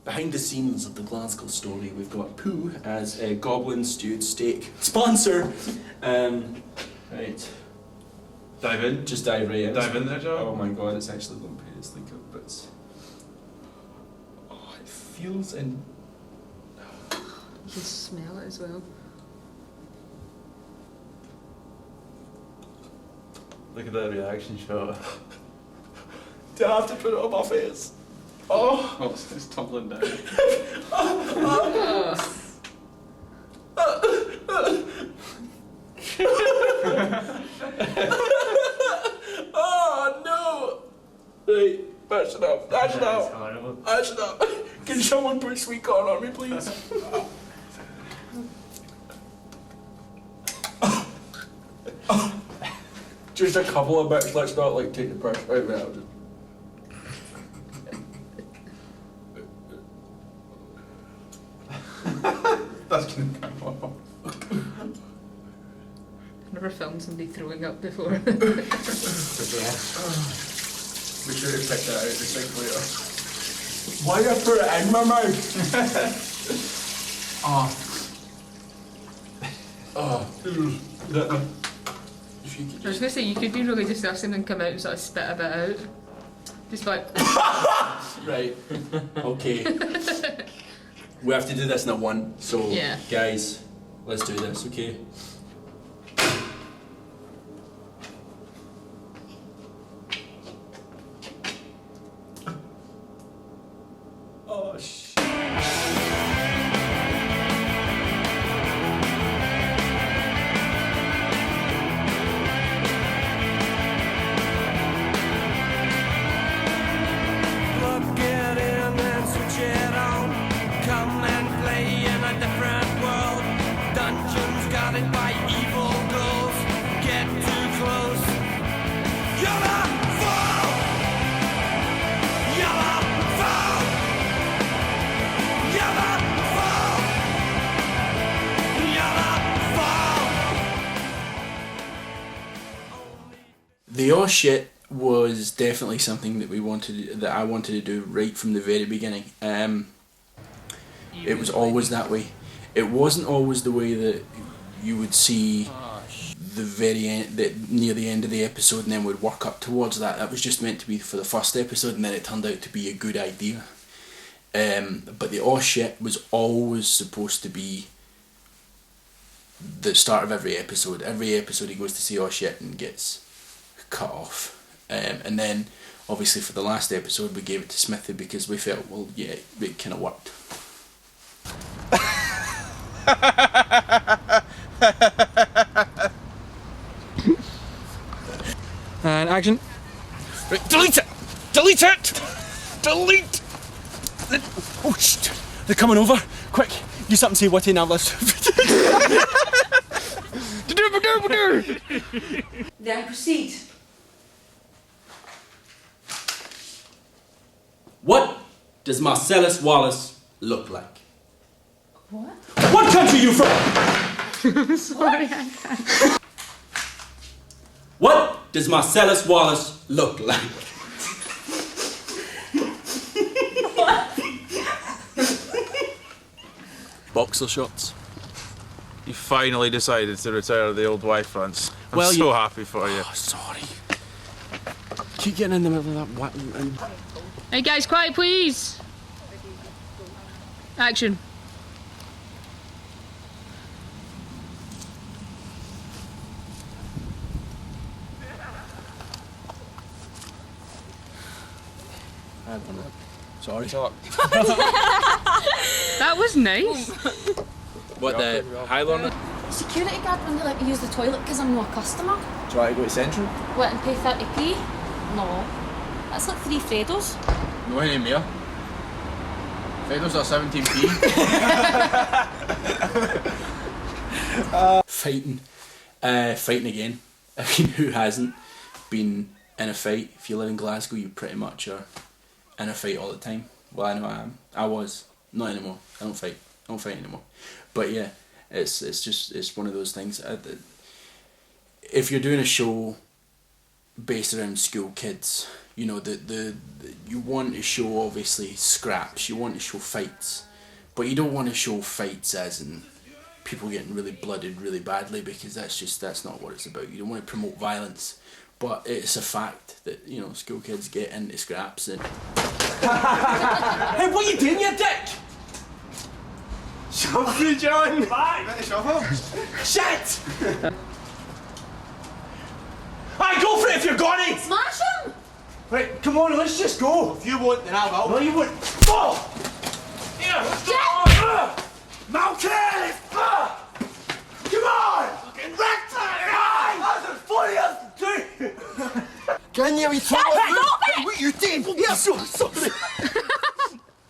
behind the scenes of the Glasgow Story, we've got Pooh as a goblin stewed steak sponsor. Right. Dive in. Just dive right in. Dive in there, Joe. Oh my god, it's actually lumpy. It's like a bit. Oh, it feels in. You can smell it as well. Look at that reaction shot. Do I have to put it on my face? Oh! Oh, it's tumbling down. Oh no! Right, that's enough. That's enough. That's enough. Can someone put sweet corn on me, please? Just a couple of bits. Let's not like take the pressure out of it. That's gonna come off. I've never filmed somebody throwing up before. Be sure to pick that out the sink later. Why did I put it in my mouth? Oh. Oh. If you could I was going to say, you could be really disgusting and come out and sort of spit a bit out. Just like... Right. Okay. We have to do this in a one, so Yeah. guys, let's do this, okay? Oh shit. The oh shit was definitely something that I wanted to do right from the very beginning. It was always that way. It wasn't always the way that you would see the very end, near the end of the episode, and then would work up towards that. That was just meant to be for the first episode, and then it turned out to be a good idea. But the oh shit was always supposed to be the start of every episode. Every episode he goes to say oh shit and gets cut off. And then obviously for the last episode we gave it to Smithy because we felt, well, yeah, it kind of worked. And action. Right, delete it! Delete it! Delete! Oh shit! They're coming over. Quick, do something say witty now, let's. Then proceed. What does Marcellus Wallace look like? What? What country are you from? Sorry, I can't. What does Marcellus Wallace look like? Boxer shots. You finally decided to retire the old wife fronts. I'm Well, so happy for you. Oh, sorry. Keep getting in the middle of that. Hey guys, quiet please. Action. Sorry. That was nice. What, the Highlander? Security guard wouldn't let me use the toilet because I'm not a customer. Do you want to go to Central? What, and pay 30p? No. That's like 3 Fredos. No any more. Fredos are 17p. Fighting. Fighting again. I mean, who hasn't been in a fight? If you live in Glasgow, you pretty much are in a fight all the time. Well, I know I am. I was. Not anymore. I don't fight anymore. But yeah, it's one of those things. If you're doing a show based around school kids. You know, the you want to show obviously scraps, you want to show fights, but you don't want to show fights as in people getting really blooded really badly, because that's not what it's about. You don't want to promote violence, but it's a fact that, you know, school kids get into scraps and... Hey, what are you doing, you dick? Shuffle, John! Back! Shuffle! Shit! Aye, go for it if you're gonna! Smash him! Right, come on, let's just go. If you won't, then I will. No, you won't. Oh! Here, let's go! Malcolm! Come on! Fucking wrecked it! That's as funny as two! Can you eat Stop it! what you did? Yeah, so sorry. Are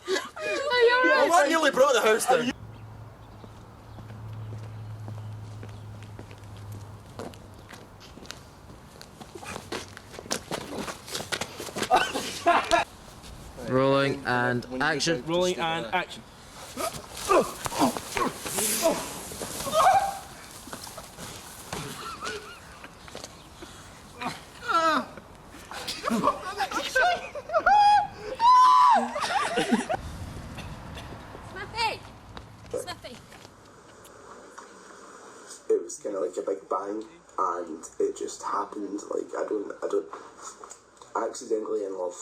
you alright? Well, I nearly brought the house down. Rolling and action. Rolling and action. Smithy! Smithy! It was kind of like a big bang, and it just happened. Like I don't accidentally in love.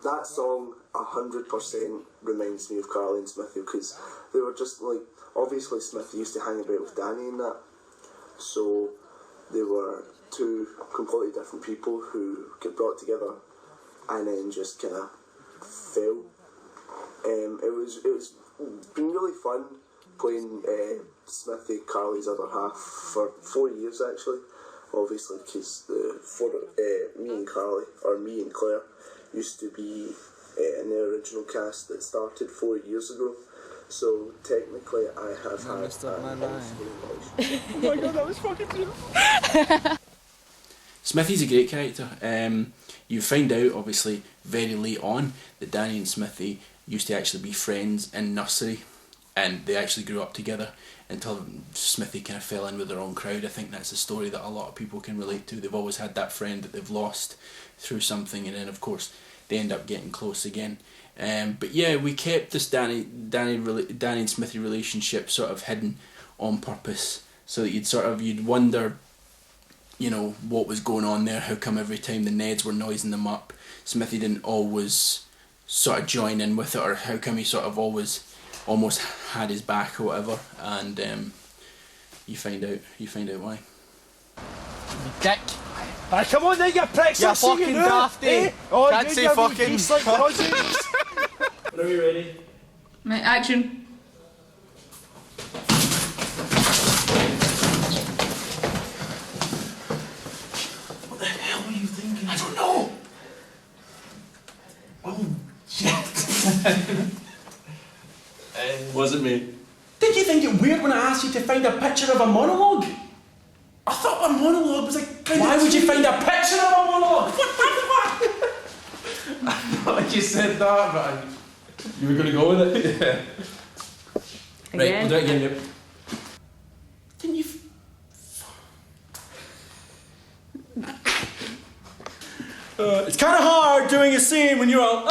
That song 100% reminds me of Carly and Smithy, because they were just like, obviously Smithy used to hang about with Danny and that, so they were two completely different people who get brought together and then just kind of fell. It was been really fun playing Smithy, Carly's other half, for 4 years actually, obviously, because me and Carly, or me and Claire, used to be in the original cast that started 4 years ago. So technically I have had an Oh my god, that was fucking beautiful. Smithy's a great character. You find out obviously very late on that Danny and Smithy used to actually be friends in nursery, and they actually grew up together until Smithy kind of fell in with the wrong crowd. I think that's a story that a lot of people can relate to. They've always had that friend that they've lost through something, and then of course they end up getting close again. But yeah, we kept this Danny and Smithy relationship sort of hidden on purpose, so that you'd wonder, you know, what was going on there. How come every time the Neds were noising them up, Smithy didn't always sort of join in with it, or how come he sort of always almost had his back or whatever, and you find out why. Dick. Aye, come on then, you pricks. You're I'll see fucking you now. dafty. Eh? Oh, Can't you say wee fucking beast like fuck. Rosie. When are we ready? Right, action. What the hell were you thinking? I don't know. Oh, shit. Wasn't me. Did you think it weird when I asked you to find a picture of a monologue? I thought a monologue was like... Why would you find a picture of a monologue? What the fuck? I thought you said that, but you were going to go with it? Yeah. Right, we'll do it again, yep. Didn't you... It's kind of hard doing a scene when you're all...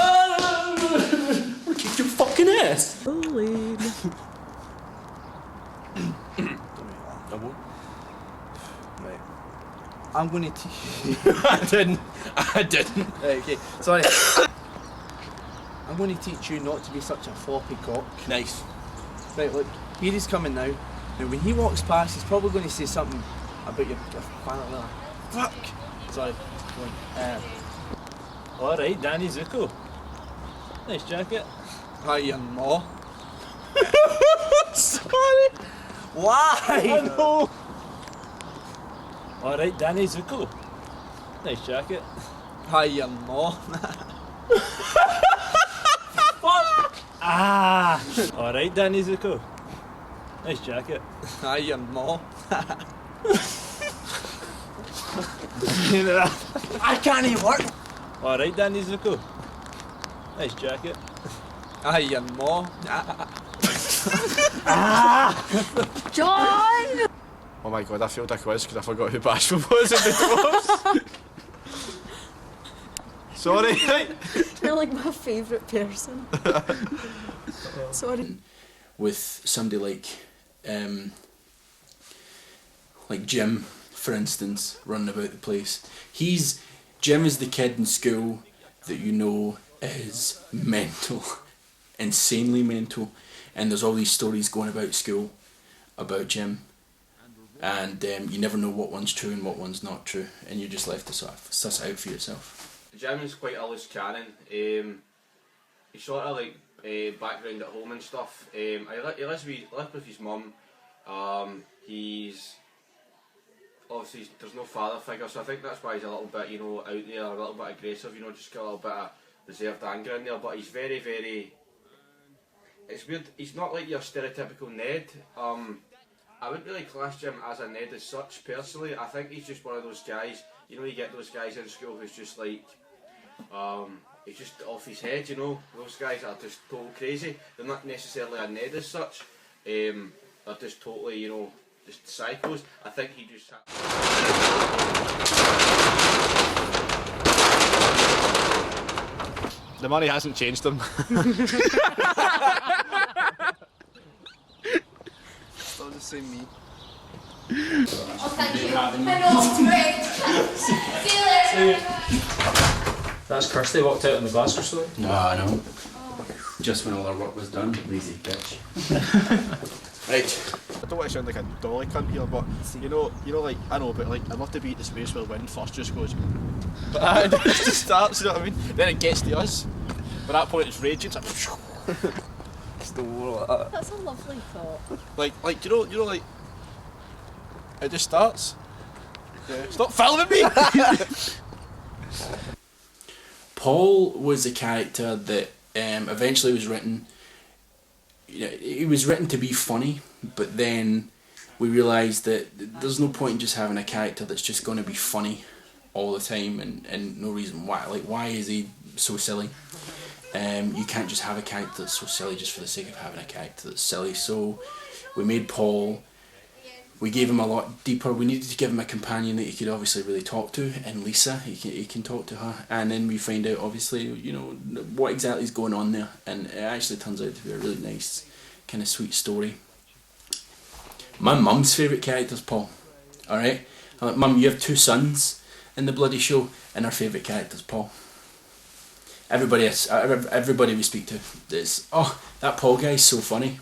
We'll kick your fucking ass. Bullied. I won't. Right. I'm going to teach. I didn't. Right, okay, sorry. I'm going to teach you not to be such a floppy cock. Nice. Right, look, here he's coming now. Now, when he walks past, he's probably going to say something about your planet. Fuck! Sorry. Go on. Alright, Danny Zuko. Nice jacket. Hi, your maw. Sorry. Why? I know. Alright, Danny Zuko. Nice jacket. Hi, your maw. Fuck! Ah! Alright, Danny Zuko. Nice jacket. Hi, your maw. I can't even work. Alright, Danny Zuko. Nice jacket. Hi, your maw. John! Oh my god, I failed a quiz because I forgot who Bashful was in the clothes. Sorry. You're like my favourite person. Sorry. With somebody like Jim, for instance, running about the place. Jim is the kid in school that you know is mental, insanely mental, and there's all these stories going about school about Jim, and you never know what one's true and what one's not true, and you're just left to sort of suss it out for yourself. Jim is quite a loose cannon. He's sort of like background at home and stuff. He lives with his mum. He's obviously there's no father figure, so I think that's why he's a little bit, you know, out there, a little bit aggressive, you know, just got a little bit of reserved anger in there. But he's very, very. It's weird. He's not like your stereotypical Ned. I wouldn't really class Jim as a Ned as such personally. I think he's just one of those guys. You know, you get those guys in school who's just like, he's just off his head. You know, those guys are just total crazy. They're not necessarily a Ned as such. They're just totally, you know, just psychos. I think he just. The money hasn't changed him. Still the same me. Oh, thank you. I know, great. See you later. That's Kirsty walked out in the Glasgow Story? No, I know. Just when all our work was done, lazy bitch. Right. I don't want to sound like a dolly cunt here, but you know, like I know, but like I'd love to be at the space where the wind first just goes. But it just starts, you know what I mean? Then it gets to us. By that point, it's raging. It's like, Still like that. That's a lovely thought. like you know, like it just starts. Yeah. Stop filming me. Paul was a character that eventually was written. You know, it was written to be funny, but then we realised that there's no point in just having a character that's just going to be funny all the time and no reason why. Like, why is he so silly? You can't just have a character that's so silly just for the sake of having a character that's silly. So we made Paul. We gave him a lot deeper. We needed to give him a companion that he could obviously really talk to, and Lisa, he can talk to her. And then we find out, obviously, you know, what exactly is going on there. And it actually turns out to be a really nice, kind of sweet story. My mum's favourite character is Paul. Alright? I'm like, Mum, you have two sons in the bloody show, and our favourite character is Paul. Everybody we speak to is, oh, that Paul guy's so funny.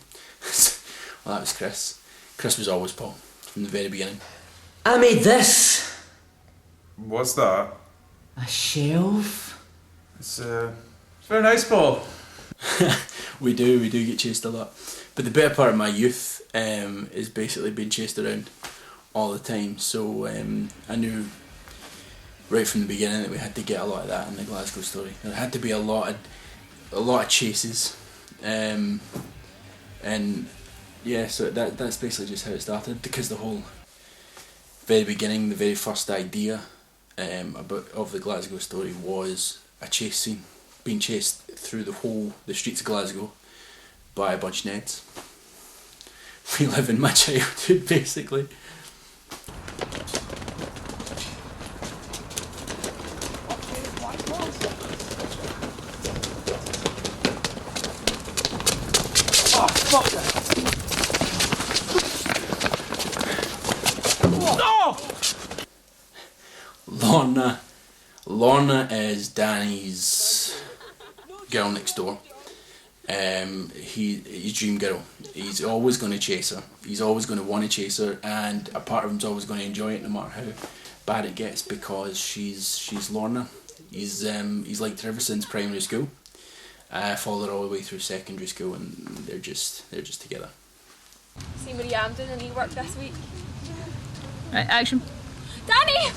Well, that was Chris. Chris was always Paul, from the very beginning. I made this. What's that? A shelf. It's very nice, Paul. we do get chased a lot. But the better part of my youth is basically being chased around all the time. So I knew right from the beginning that we had to get a lot of that in the Glasgow Story. There had to be a lot of chases, and yeah, so that's basically just how it started, because the whole very beginning, the very first idea of the Glasgow Story was a chase scene, being chased through the streets of Glasgow by a bunch of Neds. Reliving my childhood, basically. Oh fuck that! Lorna is Danny's girl next door. His dream girl. He's always going to chase her. He's always going to want to chase her, and a part of him's always going to enjoy it, no matter how bad it gets, because she's Lorna. He's liked her ever since primary school. Followed her all the way through secondary school, and they're just together. See what I'm doing any work this week? Right, action. Danny!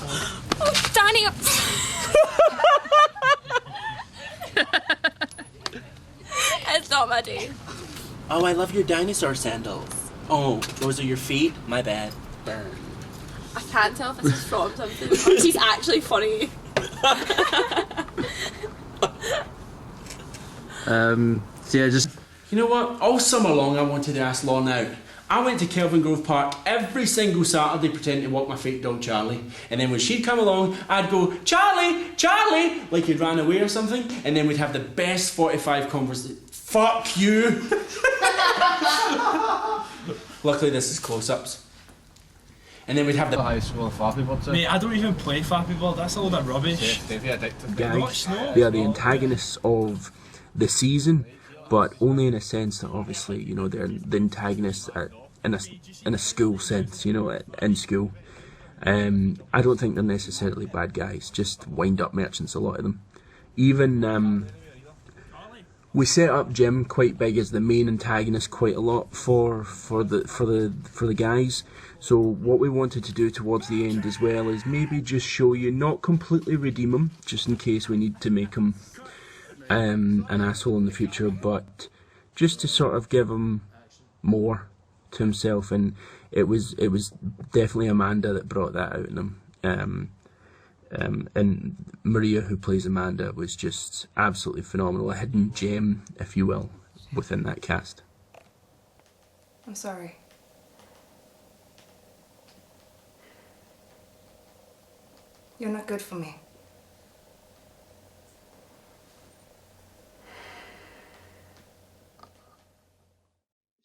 Oh, Danny! It's not my day. Oh, I love your dinosaur sandals. Oh, those are your feet? My bad. Burn. I can't tell if this is from something or she's actually funny. So yeah, just You know what? All summer long I wanted to ask Lorna out. I went to Kelvin Grove Park every single Saturday pretending to walk my fake dog Charlie, and then when she'd come along I'd go, Charlie, Charlie, like he'd ran away or something, and then we'd have the best 45 conversations. Fuck you! Luckily this is close-ups. And then we'd have the house full of Flappy Birds. Mate, I don't even play Flappy Bird, that's a little bit rubbish. Guys, they are the antagonists of the season, but only in a sense that obviously, you know, they're the antagonists in a school sense, you know, in school. I don't think they're necessarily bad guys, just wind-up merchants, a lot of them. Even we set up Jim quite big as the main antagonist quite a lot for the guys. So what we wanted to do towards the end as well is maybe just show you, not completely redeem him, just in case we need to make him an asshole in the future, but just to sort of give him more to himself. And it was definitely Amanda that brought that out in him. And Maria, who plays Amanda, was just absolutely phenomenal, a hidden gem, if you will, within that cast. I'm sorry. You're not good for me.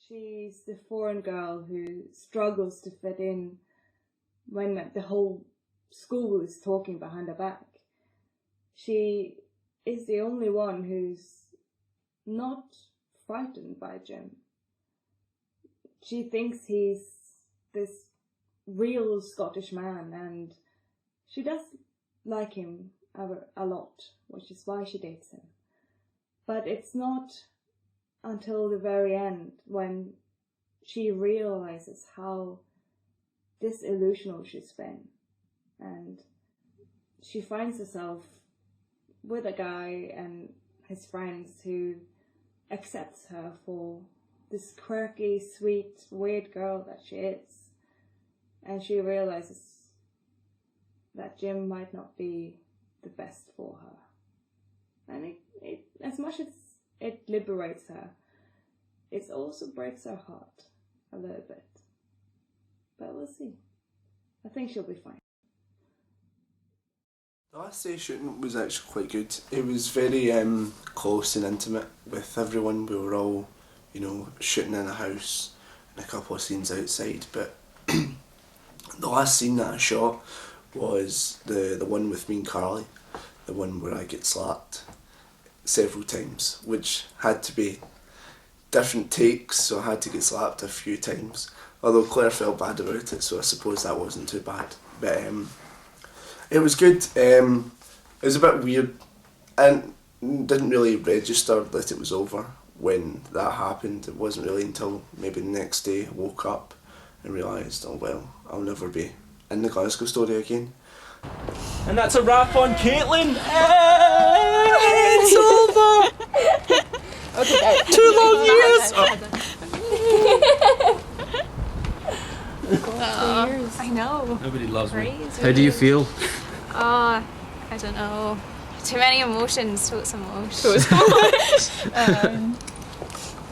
She's the foreign girl who struggles to fit in when the whole school is talking behind her back. She is the only one who's not frightened by Jim. She thinks he's this real Scottish man, and she does like him a lot, which is why she dates him. But it's not until the very end when she realizes how disillusional she's been, and she finds herself with a guy and his friends who accepts her for this quirky, sweet, weird girl that she is, and she realizes that Jim might not be the best for her. And it as much as it liberates her, it also breaks her heart a little bit. But we'll see. I think she'll be fine. The last day shooting was actually quite good. It was very close and intimate with everyone. We were all, you know, shooting in a house and a couple of scenes outside. But the last scene that I shot was the one with me and Carly, the one where I get slapped several times, which had to be different takes, so I had to get slapped a few times. Although Claire felt bad about it, so I suppose that wasn't too bad. But it was good. It was a bit weird and didn't really register that it was over when that happened. It wasn't really until maybe the next day I woke up and realised, oh well, I'll never be in the Glasgow Story again. And that's a wrap on Caitlin. It's over. 2 long years. I know. Nobody loves me. How do you feel? I don't know. Too many emotions, totes emotions.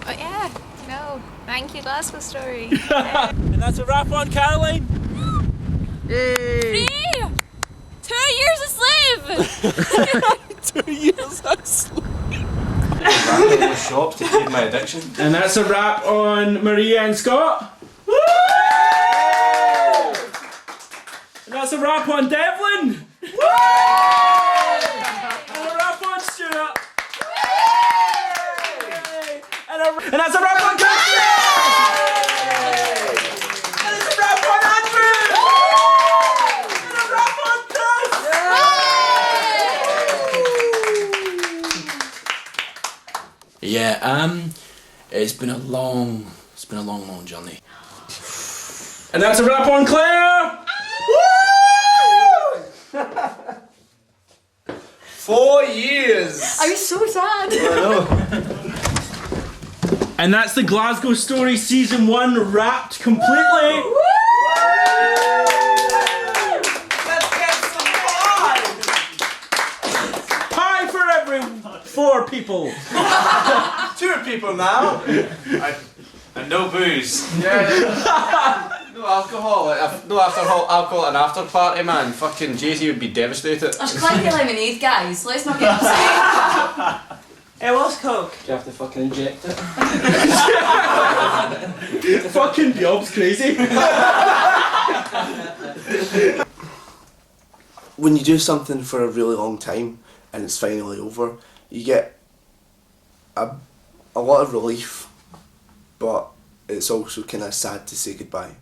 But yeah, no. Thank you, Glasgow Story. And that's a wrap on Caroline. Yay! 2 years a slave! 2 years a slave. Back in the shop to feed my addiction. And that's a wrap on Maria and Scott. Woo! And that's a wrap on Devlin. Woo! And a wrap on Stuart. And that's a wrap on Kirsty. And it's a wrap on Andrew. And a wrap on Chris. Yeah, it's been a long journey. And that's a wrap on Claire. Woo! 4 years. I'm so sad. I know. And that's the Glasgow Story Season 1 wrapped completely. Let's get some pie! Pie for 4 people. 2 people now. And no booze. Yeah. No alcohol. No alcohol at an after party, man. Fucking Jay-Z would be devastated. There's plenty of lemonade, guys. Let's not get upset. It was Coke. Do you have to fucking inject it? Fucking Bob's crazy. When you do something for a really long time and it's finally over, you get a lot of relief, but it's also kind of sad to say goodbye.